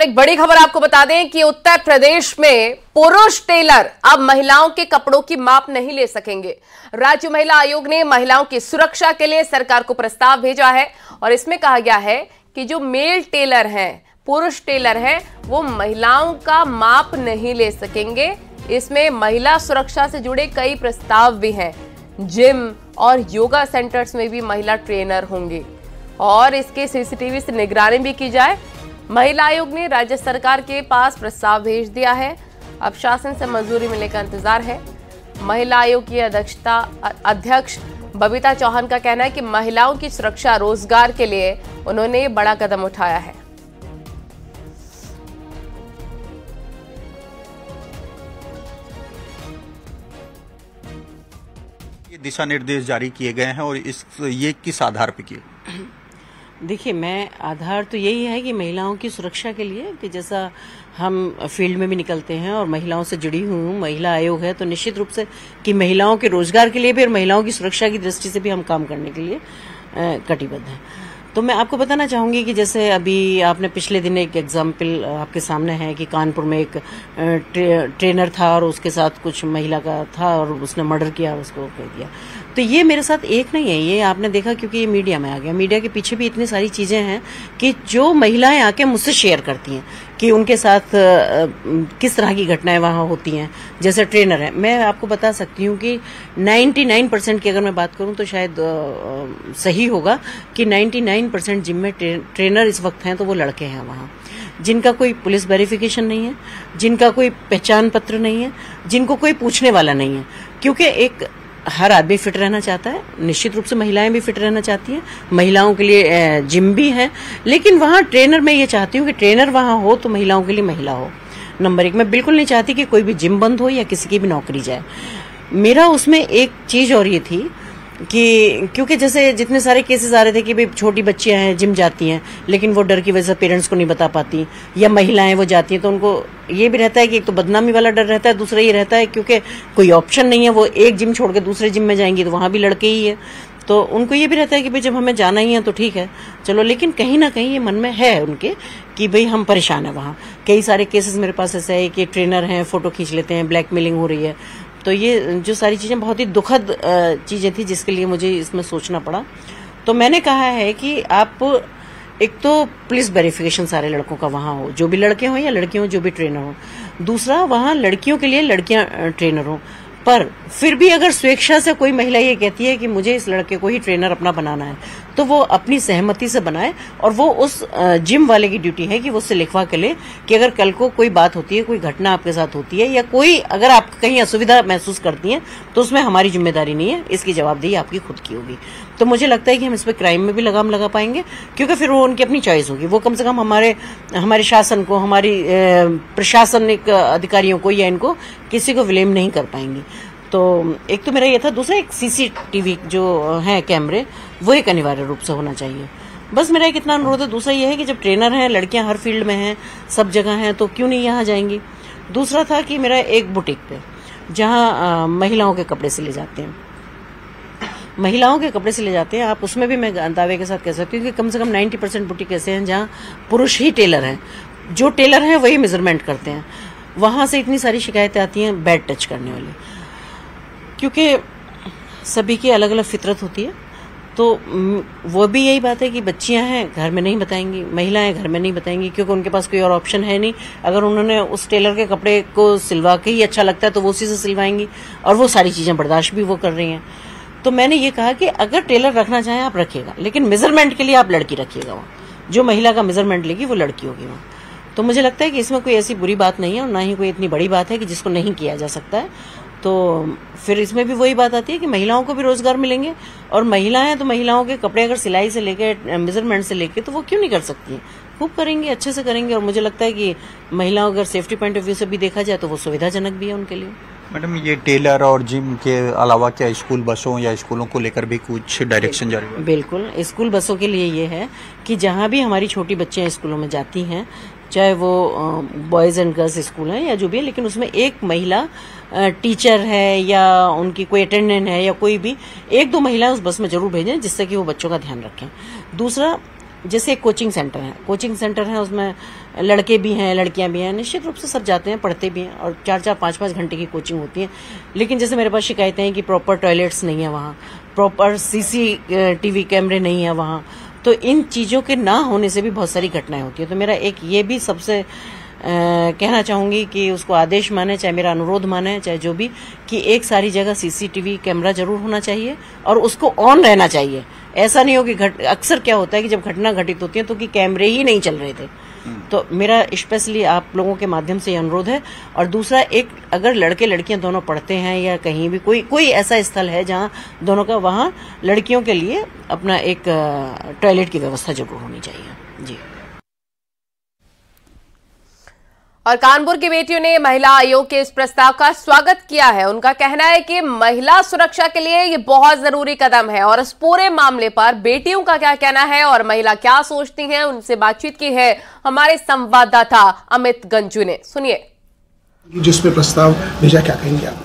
एक बड़ी खबर आपको बता दें कि उत्तर प्रदेश में पुरुष टेलर अब महिलाओं के कपड़ों की माप नहीं ले सकेंगे। राज्य महिला आयोग ने महिलाओं की सुरक्षा के लिए सरकार को प्रस्ताव भेजा है और इसमें कहा गया है कि जो मेल टेलर हैं, पुरुष टेलर हैं, वो महिलाओं का माप नहीं ले सकेंगे। इसमें महिला सुरक्षा से जुड़े कई प्रस्ताव भी हैं। जिम और योगा सेंटर्स में भी महिला ट्रेनर होंगे और इसके सीसीटीवी से निगरानी भी की जाए। महिला आयोग ने राज्य सरकार के पास प्रस्ताव भेज दिया है। अब शासन से मंजूरी मिलने का इंतजार है। महिला आयोग की अध्यक्ष बबीता चौहान का कहना है कि महिलाओं की सुरक्षा, रोजगार के लिए उन्होंने बड़ा कदम उठाया है। ये दिशा निर्देश जारी किए गए हैं और ये किस आधार पर किए? देखिए, मैं आधार तो यही है कि महिलाओं की सुरक्षा के लिए, कि जैसा हम फील्ड में भी निकलते हैं और महिलाओं से जुड़ी हूँ, महिला आयोग है, तो निश्चित रूप से कि महिलाओं के रोजगार के लिए भी और महिलाओं की सुरक्षा की दृष्टि से भी हम काम करने के लिए कटिबद्ध हैं। तो मैं आपको बताना चाहूंगी कि जैसे अभी आपने पिछले दिन एक एग्जाम्पल आपके सामने है कि कानपुर में एक ट्रेनर था और उसके साथ कुछ महिला का था और उसने मर्डर किया और उसको कह दिया। तो ये मेरे साथ एक नहीं है, ये आपने देखा क्योंकि ये मीडिया में आ गया। मीडिया के पीछे भी इतनी सारी चीजें हैं कि जो महिलाएं आके मुझसे शेयर करती हैं कि उनके साथ किस तरह की घटनाएं वहां होती हैं। जैसे ट्रेनर है, मैं आपको बता सकती हूँ कि 99% की अगर मैं बात करूं तो शायद सही होगा कि 99% जिम में ट्रेनर इस वक्त हैं तो वो लड़के हैं वहां, जिनका कोई पुलिस वेरिफिकेशन नहीं है, जिनका कोई पहचान पत्र नहीं है, जिनको कोई पूछने वाला नहीं है। क्योंकि एक हर आदमी फिट रहना चाहता है, निश्चित रूप से महिलाएं भी फिट रहना चाहती हैं, महिलाओं के लिए जिम भी है, लेकिन वहां ट्रेनर, मैं ये चाहती हूँ कि ट्रेनर वहां हो तो महिलाओं के लिए महिला हो। नंबर 1, मैं बिल्कुल नहीं चाहती कि कोई भी जिम बंद हो या किसी की भी नौकरी जाए। मेरा उसमें एक चीज और ये थी कि क्योंकि जैसे जितने सारे केसेस आ रहे थे कि भाई छोटी बच्चियां हैं, जिम जाती हैं, लेकिन वो डर की वजह से पेरेंट्स को नहीं बता पाती, या महिलाएं वो जाती हैं तो उनको ये भी रहता है कि एक तो बदनामी वाला डर रहता है, दूसरा ये रहता है क्योंकि कोई ऑप्शन नहीं है, वो एक जिम छोड़ के दूसरे जिम में जाएंगी तो वहां भी लड़के ही है, तो उनको ये भी रहता है कि भाई जब हमें जाना ही है तो ठीक है चलो। लेकिन कहीं ना कहीं ये मन में है उनके कि भाई हम परेशान है। वहां कई सारे केसेस मेरे पास ऐसे है कि ट्रेनर हैं, फोटो खींच लेते हैं, ब्लैकमेलिंग हो रही है। तो ये जो सारी चीजें बहुत ही दुखद चीजें थी जिसके लिए मुझे इसमें सोचना पड़ा। तो मैंने कहा है कि आप एक तो पुलिस वेरिफिकेशन सारे लड़कों का वहां हो, जो भी लड़के हों या लड़कियां हो, जो भी ट्रेनर हो। दूसरा, वहां लड़कियों के लिए लड़कियां ट्रेनर हो, पर फिर भी अगर स्वेच्छा से कोई महिला ये कहती है कि मुझे इस लड़के को ही ट्रेनर अपना बनाना है तो वो अपनी सहमति से बनाए और वो उस जिम वाले की ड्यूटी है कि वो उससे लिखवा के ले कि अगर कल को कोई बात होती है, कोई घटना आपके साथ होती है या कोई अगर आप कहीं असुविधा महसूस करती हैं तो उसमें हमारी जिम्मेदारी नहीं है, इसकी जवाबदेही आपकी खुद की होगी। तो मुझे लगता है कि हम इस पर क्राइम में भी लगाम लगा पाएंगे, क्योंकि फिर वो उनकी अपनी चॉइस होगी। वो कम से कम हमारे शासन को, हमारी प्रशासनिक अधिकारियों को या इनको किसी को ब्लेम नहीं कर पाएंगी। तो एक तो मेरा ये था। दूसरा, एक सीसीटीवी जो है कैमरे, वो एक अनिवार्य रूप से होना चाहिए। बस मेरा एक इतना अनुरोध है। दूसरा ये है कि जब ट्रेनर हैं, लड़कियां हर फील्ड में हैं, सब जगह हैं, तो क्यों नहीं यहाँ जाएंगी। दूसरा था कि मेरा एक बुटीक पे जहाँ महिलाओं के कपड़े सिले जाते हैं, महिलाओं के कपड़े सिले जाते हैं, आप उसमें भी मैं दावे के साथ कह सकती हूँ कि कम से कम 90% बुटीक ऐसे हैं जहाँ पुरुष ही टेलर हैं, जो टेलर हैं वही मेजरमेंट करते हैं। वहां से इतनी सारी शिकायतें आती हैं बैड टच करने वाली, क्योंकि सभी की अलग अलग फितरत होती है। तो वो भी यही बात है कि बच्चियां हैं, घर में नहीं बताएंगी, महिलाएं घर में नहीं बताएंगी, क्योंकि उनके पास कोई और ऑप्शन है नहीं। अगर उन्होंने उस टेलर के कपड़े को सिलवा के ही अच्छा लगता है तो वो उसी से सिलवाएंगी, और वो सारी चीजें बर्दाश्त भी वो कर रही हैं। तो मैंने ये कहा कि अगर टेलर रखना चाहें आप रखिएगा, लेकिन मेजरमेंट के लिए आप लड़की रखिएगा। वहाँ जो महिला का मेजरमेंट लेगी वो लड़की होगी वहाँ। तो मुझे लगता है कि इसमें कोई ऐसी बुरी बात नहीं है और ना ही कोई इतनी बड़ी बात है कि जिसको नहीं किया जा सकता है। तो फिर इसमें भी वही बात आती है कि महिलाओं को भी रोजगार मिलेंगे, और महिलाएं तो महिलाओं के कपड़े अगर सिलाई से लेके, मेजरमेंट से लेके, तो वो क्यों नहीं कर सकती हैं, खूब करेंगे, अच्छे से करेंगे। और मुझे लगता है कि महिलाओं अगर सेफ्टी पॉइंट ऑफ व्यू से भी देखा जाए तो वो सुविधाजनक भी है उनके लिए। मैडम, ये टेलर और जिम के अलावा क्या स्कूल बसों या स्कूलों को लेकर भी कुछ डायरेक्शन जारी है? बिल्कुल, स्कूल बसों के लिए ये है कि जहाँ भी हमारी छोटी बच्चियां स्कूलों में जाती हैं, चाहे वो बॉयज एंड गर्ल्स स्कूल है या जो भी है, लेकिन उसमें एक महिला टीचर है या उनकी कोई अटेंडेंट है या कोई भी 1-2 महिलाएं उस बस में जरूर भेजें, जिससे कि वो बच्चों का ध्यान रखें। दूसरा, जैसे एक कोचिंग सेंटर है, उसमें लड़के भी हैं, लड़कियां भी हैं, निश्चित रूप से सब जाते हैं, पढ़ते भी हैं, और 4-4, 5-5 घंटे की कोचिंग होती है। लेकिन जैसे मेरे पास शिकायतें हैं कि प्रॉपर टॉयलेट्स नहीं है वहाँ, प्रॉपर CCTV कैमरे नहीं है वहाँ, तो इन चीज़ों के ना होने से भी बहुत सारी घटनाएं होती है। तो मेरा एक ये भी सबसे कहना चाहूँगी कि उसको आदेश माने, चाहे मेरा अनुरोध माने, चाहे जो भी, कि एक सारी जगह CCTV कैमरा जरूर होना चाहिए और उसको ऑन रहना चाहिए। ऐसा नहीं हो कि अक्सर क्या होता है कि जब घटना घटित होती है तो कि कैमरे ही नहीं चल रहे थे। तो मेरा स्पेशली आप लोगों के माध्यम से ये अनुरोध है। और दूसरा, एक अगर लड़के लड़कियां दोनों पढ़ते हैं या कहीं भी कोई ऐसा स्थल है जहां दोनों का, वहां लड़कियों के लिए अपना एक टॉयलेट की व्यवस्था जरूर होनी चाहिए जी। और कानपुर की बेटियों ने महिला आयोग के इस प्रस्ताव का स्वागत किया है। उनका कहना है कि महिला सुरक्षा के लिए ये बहुत जरूरी कदम है। और इस पूरे मामले पर बेटियों का क्या कहना है और महिला क्या सोचती हैं, उनसे बातचीत की है हमारे संवाददाता अमित गंजू ने। सुनिए। जिसमें प्रस्ताव भेजा, क्या कहेंगे आप?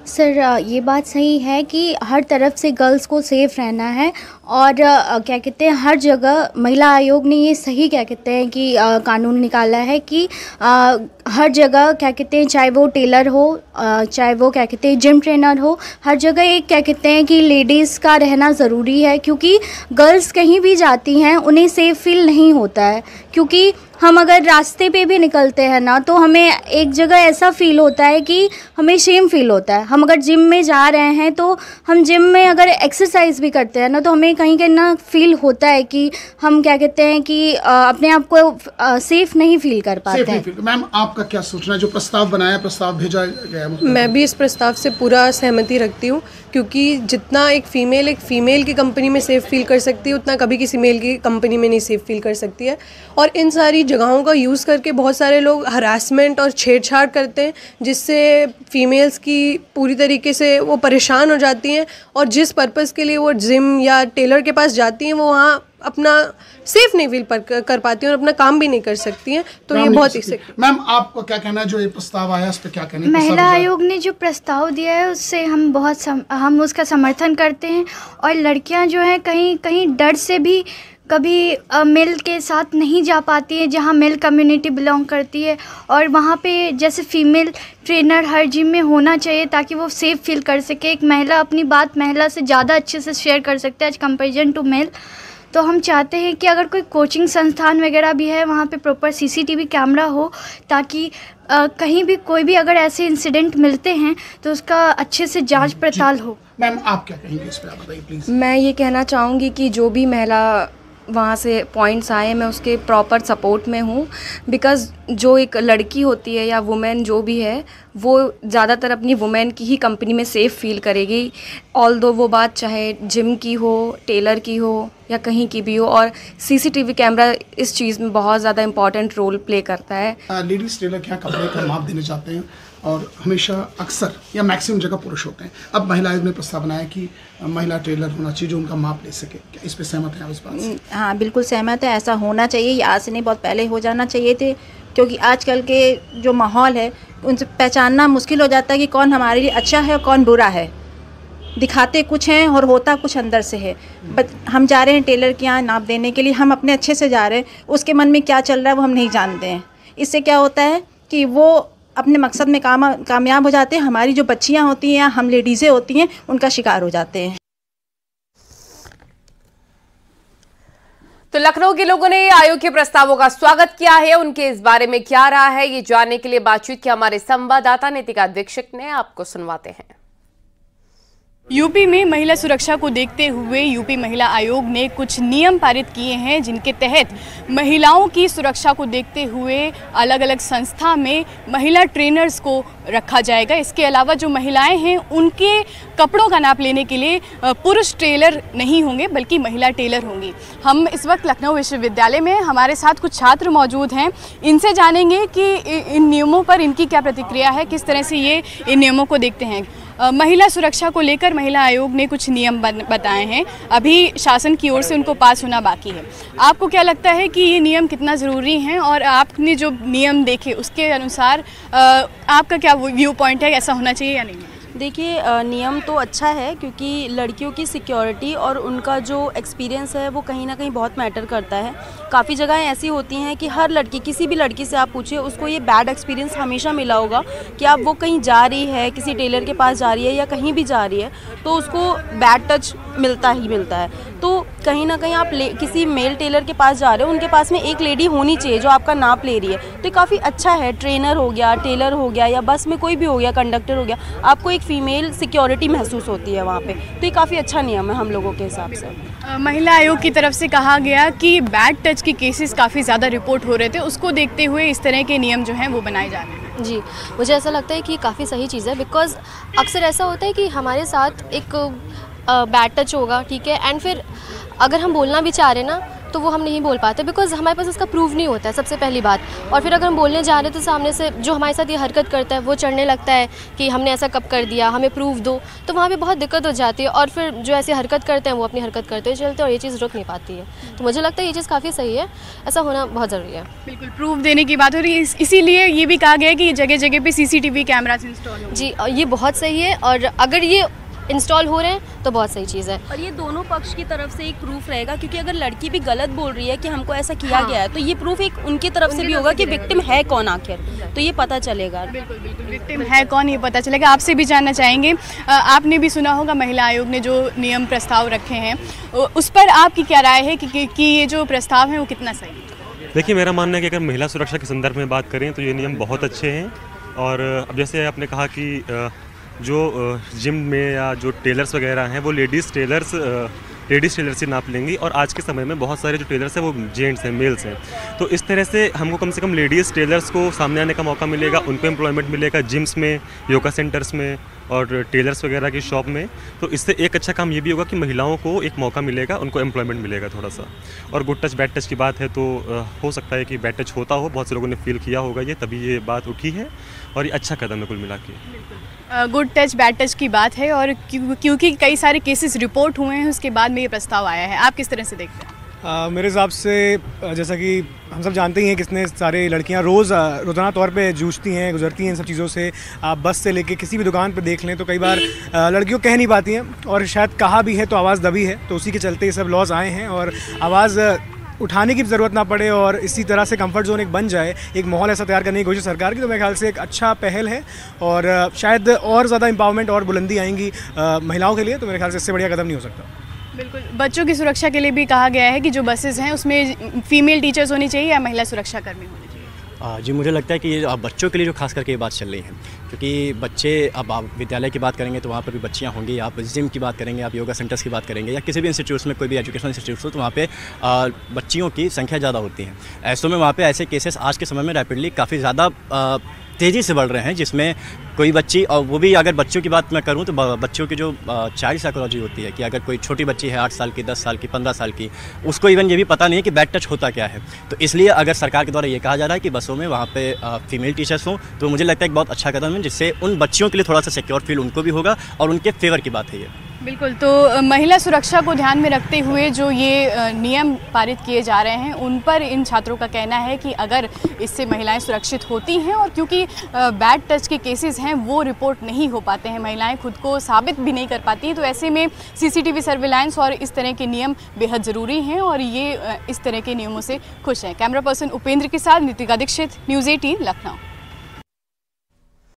सर, ये बात सही है कि हर तरफ से गर्ल्स को सेफ रहना है और क्या कहते हैं, हर जगह महिला आयोग ने ये सही क्या कहते हैं कि कानून निकाला है कि हर जगह क्या कहते हैं, चाहे वो टेलर हो, चाहे वो क्या कहते हैं जिम ट्रेनर हो, हर जगह एक क्या कहते हैं कि लेडीज़ का रहना ज़रूरी है। क्योंकि गर्ल्स कहीं भी जाती हैं उन्हें सेफ फील नहीं होता है। क्योंकि हम अगर रास्ते पे भी निकलते हैं ना, तो हमें एक जगह ऐसा फील होता है कि हमें शेम फील होता है। हम अगर जिम में जा रहे हैं तो हम जिम में अगर एक्सरसाइज भी करते हैं ना, तो हमें कहीं कहीं ना फील होता है कि हम क्या कहते हैं कि अपने आप को सेफ नहीं फील कर पाते हैं। मैम, आपका क्या सोचना है जो प्रस्ताव बनाया, प्रस्ताव भेजा गया? मैं भी इस प्रस्ताव से पूरा सहमति रखती हूँ, क्योंकि जितना एक फीमेल की कंपनी में सेफ फील कर सकती है, उतना कभी किसी मेल की कंपनी में नहीं सेफ फील कर सकती है। और इन सारी जगहों का यूज़ करके बहुत सारे लोग हरासमेंट और छेड़छाड़ करते हैं, जिससे फीमेल्स की पूरी तरीके से वो परेशान हो जाती हैं। और जिस पर्पज़ के लिए वो जिम या टेलर के पास जाती हैं, वो वहाँ अपना सेफ नहीं फील कर पाती हैं और अपना काम भी नहीं कर सकती हैं। तो ये बहुत ही मैम, आपको क्या कहना है जो ये प्रस्ताव आया, उस पर क्या कहना है? महिला आयोग ने जो प्रस्ताव दिया है उससे हम उसका समर्थन करते हैं। और लड़कियां जो हैं कहीं कहीं डर से भी कभी मेल के साथ नहीं जा पाती है जहां मेल कम्युनिटी बिलोंग करती है। और वहां पे जैसे फीमेल ट्रेनर हर जिम में होना चाहिए ताकि वो सेफ फील कर सके। एक महिला अपनी बात महिला से ज़्यादा अच्छे से शेयर कर सकते हैं एज कंपेरिजन टू मेल। तो हम चाहते हैं कि अगर कोई कोचिंग संस्थान वगैरह भी है, वहाँ पे प्रॉपर CCTV कैमरा हो, ताकि कहीं भी कोई भी अगर ऐसे इंसिडेंट मिलते हैं तो उसका अच्छे से जांच पड़ताल हो। मैम, आप क्या कहेंगे इस पर, आप बताइए प्लीज़। मैं ये कहना चाहूँगी कि जो भी महिला वहाँ से पॉइंट्स आए, मैं उसके प्रॉपर सपोर्ट में हूँ। बिकॉज़ जो एक लड़की होती है या वुमेन जो भी है, वो ज़्यादातर अपनी वुमेन की ही कंपनी में सेफ़ फील करेगी। ऑल्दो वो बात चाहे जिम की हो, टेलर की हो या कहीं की भी हो। और CCTV कैमरा इस चीज़ में बहुत ज़्यादा इम्पॉर्टेंट रोल प्ले करता है। लेडीज़ टेलर क्या कपड़े का माप देने चाहते हैं और हमेशा अक्सर या मैक्सिमम जगह पुरुष होते हैं। अब महिला आयोग ने प्रस्ताव बनाया कि महिला टेलर होना चाहिए जो उनका माप ले सके। क्या इस पर सहमत हैं आप इस बात से? हाँ, बिल्कुल सहमत है। ऐसा होना चाहिए, आज से नहीं बहुत पहले हो जाना चाहिए थे। क्योंकि आजकल के जो माहौल है उनसे पहचानना मुश्किल हो जाता है कि कौन हमारे लिए अच्छा है और कौन बुरा है। दिखाते कुछ हैं और होता कुछ अंदर से है। हम जा रहे हैं टेलर के यहाँ नाप देने के लिए, हम अपने अच्छे से जा रहे हैं, उसके मन में क्या चल रहा है वो हम नहीं जानते हैं। इससे क्या होता है कि वो अपने मकसद में कामयाब हो जाते हैं। हमारी जो बच्चियाँ होती हैं या हम लेडीज़ें होती हैं, उनका शिकार हो जाते हैं। तो लखनऊ के लोगों ने आयोग के प्रस्तावों का स्वागत किया है। उनके इस बारे में क्या रहा है, ये जानने के लिए बातचीत की हमारे संवाददाता नितिका दीक्षित ने। आपको सुनवाते हैं। यूपी में महिला सुरक्षा को देखते हुए यूपी महिला आयोग ने कुछ नियम पारित किए हैं, जिनके तहत महिलाओं की सुरक्षा को देखते हुए अलग अलग संस्था में महिला ट्रेनर्स को रखा जाएगा। इसके अलावा जो महिलाएं हैं उनके कपड़ों का नाप लेने के लिए पुरुष टेलर नहीं होंगे बल्कि महिला टेलर होंगी। हम इस वक्त लखनऊ विश्वविद्यालय में, हमारे साथ कुछ छात्र मौजूद हैं। इनसे जानेंगे कि इन नियमों पर इनकी क्या प्रतिक्रिया है, किस तरह से ये इन नियमों को देखते हैं। महिला सुरक्षा को लेकर महिला आयोग ने कुछ नियम बताए हैं, अभी शासन की ओर से उनको पास होना बाकी है। आपको क्या लगता है कि ये नियम कितना ज़रूरी हैं और आपने जो नियम देखे उसके अनुसार आपका क्या व्यू पॉइंट है, ऐसा होना चाहिए या नहीं? देखिए नियम तो अच्छा है क्योंकि लड़कियों की सिक्योरिटी और उनका जो एक्सपीरियंस है वो कहीं ना कहीं बहुत मैटर करता है। काफ़ी जगहें ऐसी होती हैं कि हर लड़की, किसी भी लड़की से आप पूछिए, उसको ये बैड एक्सपीरियंस हमेशा मिला होगा कि आप वो कहीं जा रही है, किसी टेलर के पास जा रही है या कहीं भी जा रही है तो उसको बैड टच मिलता ही मिलता है। तो कहीं ना कहीं आप किसी मेल टेलर के पास जा रहे हो, उनके पास में एक लेडी होनी चाहिए जो आपका नाप ले रही है, तो ये काफ़ी अच्छा है। ट्रेनर हो गया, टेलर हो गया या बस में कोई भी हो गया, कंडक्टर हो गया, आपको एक फीमेल सिक्योरिटी महसूस होती है वहाँ पे, तो ये काफ़ी अच्छा नियम है हम लोगों के हिसाब से। महिला आयोग की तरफ से कहा गया कि बैड टच के केसेस काफ़ी ज़्यादा रिपोर्ट हो रहे थे, उसको देखते हुए इस तरह के नियम जो हैं वो बनाए जा रहे हैं। जी, मुझे ऐसा लगता है कि काफ़ी सही चीज़ है, बिकॉज़ अक्सर ऐसा होता है कि हमारे साथ एक बैड टच होगा, ठीक है, एंड फिर अगर हम बोलना भी चाह रहे हैं ना तो वो हम नहीं बोल पाते बिकॉज़ हमारे पास उसका प्रूफ नहीं होता है, सबसे पहली बात। और फिर अगर हम बोलने जा रहे हैं तो सामने से जो हमारे साथ ये हरकत करता है वो चढ़ने लगता है कि हमने ऐसा कब कर दिया, हमें प्रूफ दो, तो वहाँ पे बहुत दिक्कत हो जाती है। और फिर जो ऐसी हरकत करते हैं वो अपनी हरकत करते चलते और ये चीज़ रुक नहीं पाती है। तो मुझे लगता है ये चीज़ काफ़ी सही है, ऐसा होना बहुत ज़रूरी है। बिल्कुल, प्रूफ देने की बात हो रही है, इसीलिए ये भी कहा गया है कि जगह जगह पे CCTV कैमरास इंस्टॉल हो। जी, ये बहुत सही है और अगर ये इंस्टॉल हो रहे हैं तो बहुत सही चीज़ है। और ये दोनों पक्ष की तरफ से एक प्रूफ रहेगा, क्योंकि अगर लड़की भी गलत बोल रही है कि हमको ऐसा किया गया है तो ये प्रूफ एक उनकी तरफ से भी होगा कि विक्टिम है कौन आखिर, तो ये पता चलेगा। बिल्कुल बिल्कुल, विक्टिम है कौन ये पता चलेगा। आपसे भी जानना चाहेंगे, आपने भी सुना होगा महिला आयोग ने जो नियम प्रस्ताव रखे हैं, उस पर आपकी क्या राय है कि ये जो प्रस्ताव है वो कितना सही है? देखिए, मेरा मानना है कि अगर महिला सुरक्षा के संदर्भ में बात करें तो ये नियम बहुत अच्छे हैं। और अब जैसे आपने कहा कि जो जिम में या जो टेलर्स वगैरह हैं वो लेडीज़ टेलर से नाप लेंगी, और आज के समय में बहुत सारे जो टेलर्स हैं वो जेंट्स हैं, मेल्स हैं। तो इस तरह से हमको कम से कम लेडीज़ टेलर्स को सामने आने का मौका मिलेगा, उनको एम्प्लॉयमेंट मिलेगा जिम्स में, योगा सेंटर्स में और टेलर्स वगैरह की शॉप में। तो इससे एक अच्छा काम ये भी होगा कि महिलाओं को एक मौका मिलेगा, उनको एम्प्लॉयमेंट मिलेगा थोड़ा सा। और गुड टच बैड टच की बात है तो हो सकता है कि बैड टच होता हो, बहुत से लोगों ने फील किया होगा ये, तभी ये बात उठी है और ये अच्छा कदम है कुल मिला के। गुड टच बैड टच की बात है और क्योंकि कई सारे केसेस रिपोर्ट हुए हैं उसके बाद में ये प्रस्ताव आया है, आप किस तरह से देखते हैं? मेरे हिसाब से जैसा कि हम सब जानते ही हैं कितने सारे लड़कियां रोज़ाना तौर पे जूझती हैं, गुजरती हैं इन सब चीज़ों से। आप बस से लेके किसी भी दुकान पे देख लें तो कई बार लड़कियों कह नहीं पाती हैं, और शायद कहा भी है तो आवाज़ दबी है, तो उसी के चलते ये सब लॉज आए हैं और आवाज़ उठाने की ज़रूरत ना पड़े और इसी तरह से कंफर्ट जोन एक बन जाए, एक माहौल ऐसा तैयार करने की कोशिश सरकार की, तो मेरे ख्याल से एक अच्छा पहल है और शायद और ज़्यादा एम्पावरमेंट और बुलंदी आएंगी महिलाओं के लिए, तो मेरे ख्याल से इससे बढ़िया कदम नहीं हो सकता। बिल्कुल, बच्चों की सुरक्षा के लिए भी कहा गया है कि जो बसेस हैं उसमें फीमेल टीचर्स होनी चाहिए या महिला सुरक्षा कर्मी होनी चाहिए? जी, मुझे लगता है कि ये बच्चों के लिए जो खास करके ये बात चल रही है, क्योंकि बच्चे, अब आप विद्यालय की बात करेंगे तो वहाँ पर भी बच्चियाँ होंगी, आप जिम की बात करेंगे, आप योगा सेंटर्स की बात करेंगे या किसी भी इंस्टीट्यूट्स में, कोई भी एजुकेशनल इंस्टीट्यूट्स हो, तो वहाँ पे बच्चियों की संख्या ज़्यादा होती है। ऐसों में वहाँ पे ऐसे केसेस आज के समय में रैपिडली काफ़ी ज़्यादा तेज़ी से बढ़ रहे हैं, जिसमें कोई बच्ची, और वो भी अगर बच्चों की बात मैं करूं तो बच्चों की जो चाइल्ड साइकोलॉजी होती है कि अगर कोई छोटी बच्ची है 8 साल की, 10 साल की, 15 साल की, उसको इवन ये भी पता नहीं है कि बैड टच होता क्या है। तो इसलिए अगर सरकार के द्वारा ये कहा जा रहा है कि बसों में वहाँ पे फीमेल टीचर्स हों, तो मुझे लगता है एक बहुत अच्छा कदम है, जिससे उन बच्चियों के लिए थोड़ा सा सिक्योर फील उनको भी होगा और उनके फेवर की बात है ये। बिल्कुल, तो महिला सुरक्षा को ध्यान में रखते हुए जो ये नियम पारित किए जा रहे हैं उन पर इन छात्रों का कहना है कि अगर इससे महिलाएं सुरक्षित होती हैं, और क्योंकि बैड टच के केसेस हैं वो रिपोर्ट नहीं हो पाते हैं, महिलाएं खुद को साबित भी नहीं कर पाती, तो ऐसे में CCTV सर्विलांस और इस तरह के नियम बेहद ज़रूरी हैं और ये इस तरह के नियमों से खुश हैं। कैमरा पर्सन उपेंद्र के साथ नितिका दीक्षित, न्यूज़ 18 लखनऊ।